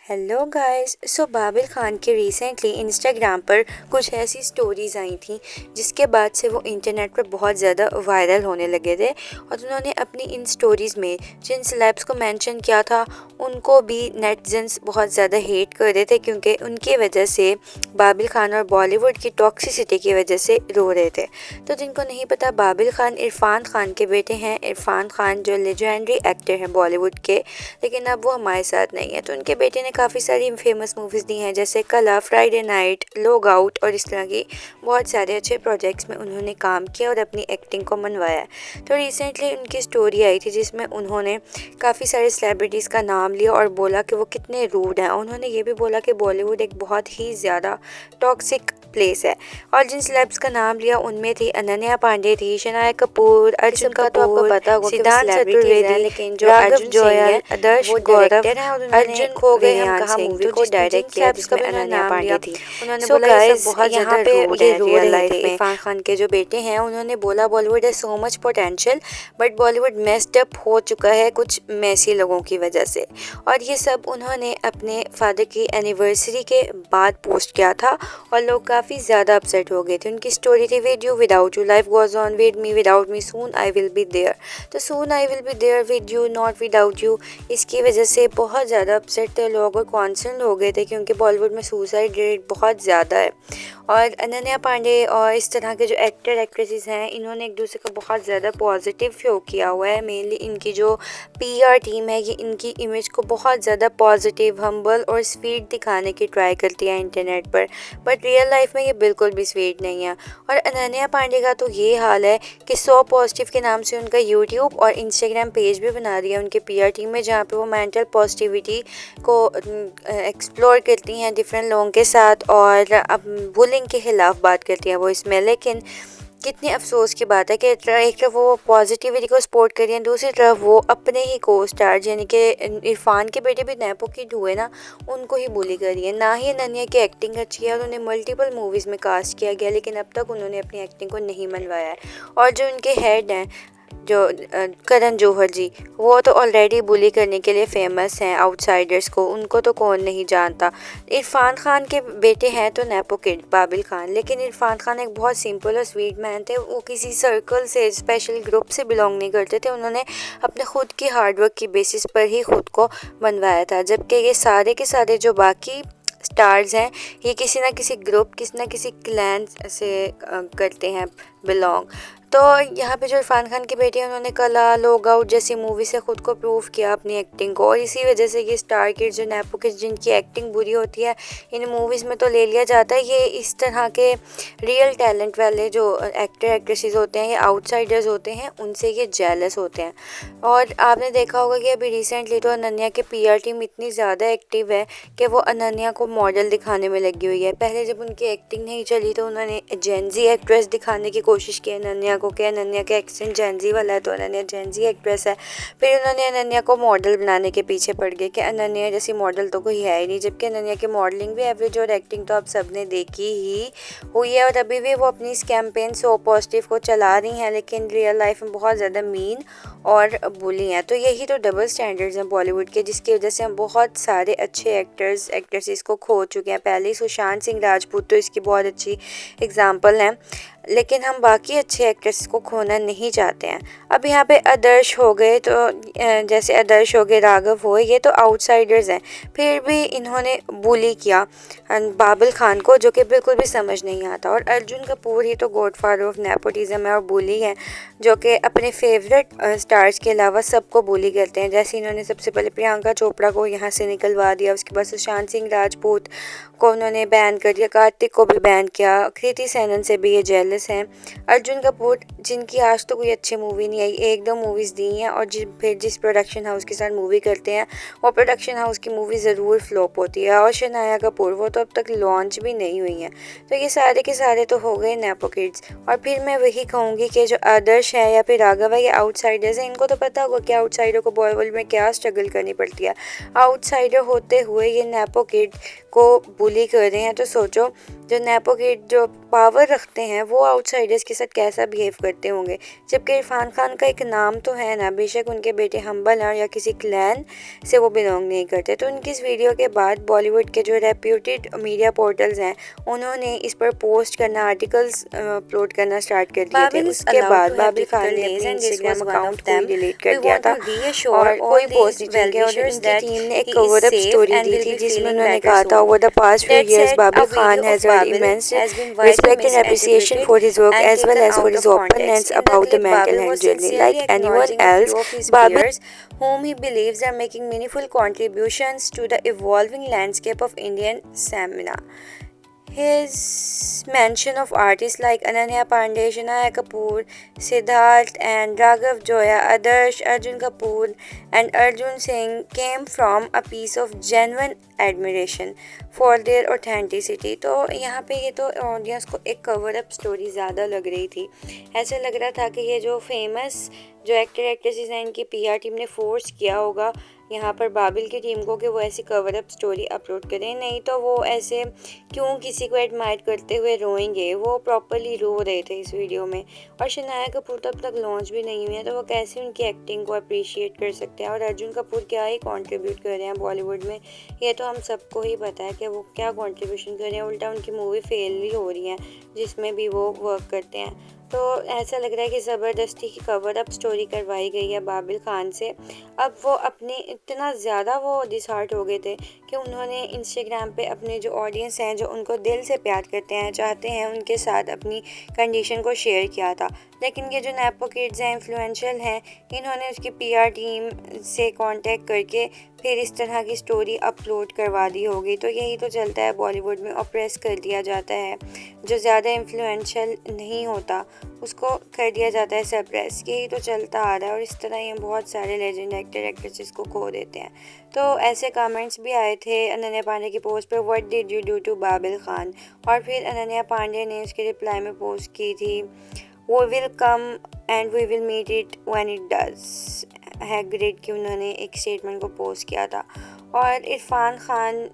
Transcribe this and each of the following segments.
Hello guys. Babil Khan के recently Instagram पर कुछ ऐसी स्टोरीज आई थी जिसके बाद से वो इंटरनेट पर बहुत ज़्यादा वायरल होने लगे थे। और उन्होंने अपनी इन स्टोरीज़ में जिन सेलेब्स को मेंशन किया था उनको भी नेटिजन्स बहुत ज़्यादा हेट कर रहे थे, क्योंकि उनकी वजह से बाबिल खान और बॉलीवुड की टॉक्सिसिटी की वजह से रो रहे थे। तो जिनको नहीं पता, बाबिल खान इरफान खान के बेटे हैं। इरफान खान जो लेजेंडरी एक्टर हैं बॉलीवुड के, लेकिन अब वो हमारे साथ नहीं है। तो उनके बेटे ने काफ़ी सारी फेमस मूवीज़ दी हैं, जैसे कला, फ्राइडे नाइट, लोग आउट और इस तरह की बहुत सारे अच्छे प्रोजेक्ट्स में उन्होंने काम किया और अपनी एक्टिंग को मनवाया। तो रिसेंटली उनकी स्टोरी आई थी जिसमें उन्होंने काफ़ी सारे सेलिब्रिटीज़ का नाम लिया और बोला कि वो कितने रूड हैं। उन्होंने ये भी बोला कि बॉलीवुड एक बहुत ही ज़्यादा टॉक्सिक प्लेस है। और जिन सेलेब्स का नाम लिया उनमें थी अनन्या पांडे, थी शनाया कपूर, अर्जुन कपूर, तो आपको पता होगा सिद्धांत चतुर्वेदी, लेकिन जो अर्जुन जोयल, आदर्श गौरव, अर्जुन खो गए हम कहाँ मूवी को डायरेक्ट किया जिसमें अनन्या पांडे थी। उन्होंने बोला ये सब बहुत यहाँ पे ये रो रहे थे। इरफान खान के जो बेटे हैं उन्होंने बोला बॉलीवुड है so much potential but Bollywood messed up हो चुका है कुछ मैसी लोगों की वजह से। और ये सब उन्होंने अपने फादर की एनिवर्सरी के बाद पोस्ट किया था और लोग काफ़ी ज़्यादा अपसेट हो गए थे। उनकी स्टोरी थी with you without you, life goes on with me without me, soon I will be there. तो soon I will be there with you not without you, इसकी वजह से बहुत ज़्यादा अपसेट थे लोग और कॉन्सर्न हो गए थे, क्योंकि बॉलीवुड में सुसाइड रेट बहुत ज़्यादा है। और अनन्या पांडे और इस तरह के जो एक्टर एक्ट्रेसेस हैं इन्होंने एक दूसरे का बहुत ज़्यादा पॉजिटिव शो किया हुआ है। मेनली इनकी जो पीआर टीम है ये इनकी इमेज को बहुत ज़्यादा पॉजिटिव, हम्बल और स्वीट दिखाने की ट्राई करती है इंटरनेट पर, बट रियल लाइफ में ये बिल्कुल भी स्वीट नहीं है। और अनन्या पांडे का तो ये हाल है कि सो पॉजिटिव के नाम से उनका यूट्यूब और इंस्टाग्राम पेज भी बना दिया उनके पीआर टीम में, जहाँ पे वो मेंटल पॉजिटिविटी को एक्सप्लोर करती हैं डिफरेंट लोगों के साथ और अब बुलिंग के खिलाफ बात करती हैं वो इसमें। लेकिन कितनी अफसोस की बात है कि एक तरफ वो पॉजिटिविटी को सपोर्ट कर रही हैं, दूसरी तरफ वो अपने ही को स्टार यानी कि इरफान के बेटे भी नेपो किड हुए ना, उनको ही बुली कर रही है। ना ही अनन्या की एक्टिंग अच्छी है और उन्हें मल्टीपल मूवीज़ में कास्ट किया गया, लेकिन अब तक उन्होंने अपनी एक्टिंग को नहीं मनवाया है। और जो उनके हेड हैं जो करण जौहर जी, वो तो ऑलरेडी बुली करने के लिए फेमस हैं आउटसाइडर्स को, उनको तो कौन नहीं जानता। इरफान खान के बेटे हैं तो नेपो किड बाबिल खान, लेकिन इरफान खान एक बहुत सिंपल और स्वीट मैन थे। वो किसी सर्कल से, स्पेशल ग्रुप से बिलोंग नहीं करते थे। उन्होंने अपने खुद की हार्डवर्क की बेसिस पर ही खुद को बनवाया था, जबकि ये सारे के सारे जो बाकी स्टार्स हैं ये किसी ना किसी ग्रुप, किसी ना किसी क्लैन से करते हैं बिलोंग। तो यहाँ पे जो इरफान खान की बेटी है उन्होंने कला, लोग आउट जैसी मूवी से खुद को प्रूव किया अपनी एक्टिंग को, और इसी वजह से ये स्टार किड्स जो नेपो किड्स जिनकी एक्टिंग बुरी होती है इन मूवीज़ में तो ले लिया जाता है। ये इस तरह के रियल टैलेंट वाले जो एक्टर एक्ट्रेसेस होते हैं, ये आउटसाइडर्स होते हैं, उनसे ये जेलस होते हैं। और आपने देखा होगा कि अभी रिसेंटली तो अनन्या की पीआर टीम इतनी ज़्यादा एक्टिव है कि वो अनन्या को मॉडल दिखाने में लगी हुई है। पहले जब उनकी एक्टिंग नहीं चली तो उन्होंने जेंजी एक्ट्रेस दिखाने की कोशिश की अनन्या को, कि अनन्या का एक्सेंट जेंजी वाला है तो अनन्या जेंजी एक्ट्रेस है। फिर उन्होंने अनन्या को मॉडल बनाने के पीछे पड़ गए कि अनन्या जैसी मॉडल तो कोई है ही नहीं, जबकि अनन्या की मॉडलिंग भी एवरेज और एक्टिंग तो आप सबने देखी ही हुई है। और अभी भी वो अपनी इस कैंपेन सो पॉजिटिव को चला रही हैं, लेकिन रियल लाइफ में बहुत ज़्यादा मीन और बुली हैं। तो यही तो डबल स्टैंडर्ड्स हैं बॉलीवुड के, जिसकी वजह से हम बहुत सारे अच्छे एक्टर्स एक्ट्रेसेस को खो चुके हैं। पहले ही सुशांत सिंह राजपूत तो इसकी बहुत अच्छी एग्जाम्पल हैं, लेकिन हम बाकी अच्छे एक्ट्रेस को खोना नहीं चाहते हैं। अब यहाँ पे आदर्श हो गए, तो जैसे आदर्श हो गए, राघव हो, ये तो आउटसाइडर्स हैं, फिर भी इन्होंने बुली किया बाबिल खान को, जो कि बिल्कुल भी समझ नहीं आता। और अर्जुन कपूर ही तो गॉडफादर ऑफ नेपोटिज्म है और बुली है, जो कि अपने फेवरेट स्टार्स के अलावा सबको बुली करते हैं। जैसे इन्होंने सबसे पहले प्रियंका चोपड़ा को यहाँ से निकलवा दिया, उसके बाद सुशांत सिंह राजपूत को उन्होंने बैन कर दिया, कार्तिक को भी बैन किया, कृति सेनन से भी ये जेलस हैं। अर्जुन कपूर जिनकी आज तो कोई अच्छी मूवी नहीं आई, एक दो मूवीज़ दी हैं, और फिर जिस प्रोडक्शन हाउस के साथ मूवी करते हैं वो प्रोडक्शन हाउस की मूवी ज़रूर फ्लॉप होती है। और शनाया कपूर वो तो अब तक लॉन्च भी नहीं हुई हैं। तो ये सारे के सारे तो हो गए नेपो किड्स। और फिर मैं वही कहूँगी कि जो आदर्श है या फिर राघव है, ये आउटसाइडर्स हैं। इनको तो पता होगा कि आउटसाइडर को बॉलीवुड में क्या स्ट्रगल करनी पड़ती है। आउटसाइडर होते हुए ये नेपो किड को बुली कर रहे हैं, तो सोचो जो नेपो किड जो पावर रखते हैं वो आउटसाइडर्स के साथ कैसा बिहेव करते होंगे। जबकि इरफान खान का एक नाम तो है ना, बेशक उनके बेटे हम्बल हैं या किसी क्लैन से वो बिलोंग नहीं करते। तो उनकी इस वीडियो के बाद बॉलीवुड के जो रेप्यूटेड मीडिया पोर्टल्स हैं उन्होंने इस पर पोस्ट करना, आर्टिकल्स अपलोड करना स्टार्ट कर दिए थे। उसके बाद बाबिल खान ने अपने इंस्टाग्राम अकाउंट को डिलीट कर दिया था और कोई पोस्ट नहीं किया। और उनकी टीम ने एक कवर अप स्टोरी दी थी जिसमें उन्होंने कहा था, over the past few years Babil Khan has earned immense respect and appreciation for his work as well as for his openness about the mental health journey. Like anyone else, Babil, whom he believes are making meaningful contributions to the evolving landscape of Indian cinema. His mention of artists like Ananya Pandey, Shanaya Kapoor, Siddharth and Raghav Joya, Adarsh, Arjun Kapoor and Arjun Singh came from a piece of genuine admiration for their authenticity. तो यहाँ पे ये तो audience को एक cover up story ज़्यादा लग रही थी। ऐसे लग रहा था कि ये जो फेमस जो एक्टर एक्ट्रेसेस हैं इनकी पीआर टीम ने फोर्स किया होगा यहाँ पर बाबिल की टीम को कि वो ऐसी कवर अप स्टोरी अपलोड करें, नहीं तो वो ऐसे क्यों किसी को एडमायर करते हुए रोएंगे। वो प्रॉपरली रो रहे थे इस वीडियो में। और शनाया कपूर तब तक लॉन्च भी नहीं हुई है तो वो कैसे उनकी एक्टिंग को अप्रिशिएट कर सकते हैं। और अर्जुन कपूर क्या ही कंट्रीब्यूट कर रहे हैं बॉलीवुड में, ये तो हम सबको ही पता है कि वो क्या कंट्रीब्यूशन कर रहे हैं। उल्टा उनकी मूवी फेल ही हो रही है जिसमें भी वो वर्क करते हैं। तो ऐसा लग रहा है कि ज़बरदस्ती की कवर अप स्टोरी करवाई गई है बाबिल खान से। अब वो अपने इतना ज़्यादा वो डिसहार्ट हो गए थे कि उन्होंने इंस्टाग्राम पे अपने जो ऑडियंस हैं जो उनको दिल से प्यार करते हैं, चाहते हैं, उनके साथ अपनी कंडीशन को शेयर किया था। लेकिन ये जो नेपो किड्स हैं, इन्फ्लुएंशियल हैं, इन्होंने उसकी पीआर टीम से कांटेक्ट करके फिर इस तरह की स्टोरी अपलोड करवा दी होगी। तो यही तो चलता है बॉलीवुड में, ऑप्रेस कर दिया जाता है। जो ज़्यादा इन्फ्लुएंशियल नहीं होता उसको कर दिया जाता है सप्रेस। यही तो चलता आ रहा है और इस तरह ये बहुत सारे लेजेंड एक्टर एक्ट्रेसेस को खो देते हैं। तो ऐसे कमेंट्स भी आए थे अनन्या पांडे की पोस्ट पे, what did you do to Babil Khan. और फिर अनन्या पांडे ने उसके रिप्लाई में पोस्ट की थी, वो will come and we will meet it when it does. Hagrid की उन्होंने एक स्टेटमेंट को पोस्ट किया था। और इरफान खान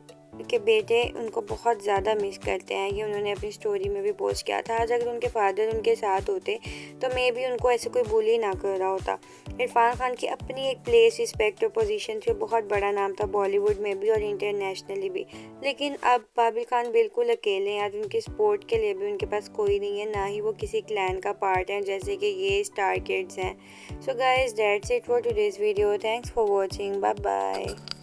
के बेटे उनको बहुत ज़्यादा मिस करते हैं, ये उन्होंने अपनी स्टोरी में भी पोस्ट किया था। आज अगर उनके फादर उनके साथ होते तो मे भी उनको ऐसे कोई बुली ना कर रहा होता। इरफान खान की अपनी एक प्लेस, रिस्पेक्ट और पोजीशन थी, बहुत बड़ा नाम था बॉलीवुड में भी और इंटरनेशनली भी। लेकिन अब बाबिल खान बिल्कुल अकेले हैं। आज उनके सपोर्ट के लिए भी उनके पास कोई नहीं है, ना ही वो किसी क्लैन का पार्ट हैं जैसे कि ये स्टार किड्स हैं। So guys, that's it for today's video. Thanks for watching. Bye bye.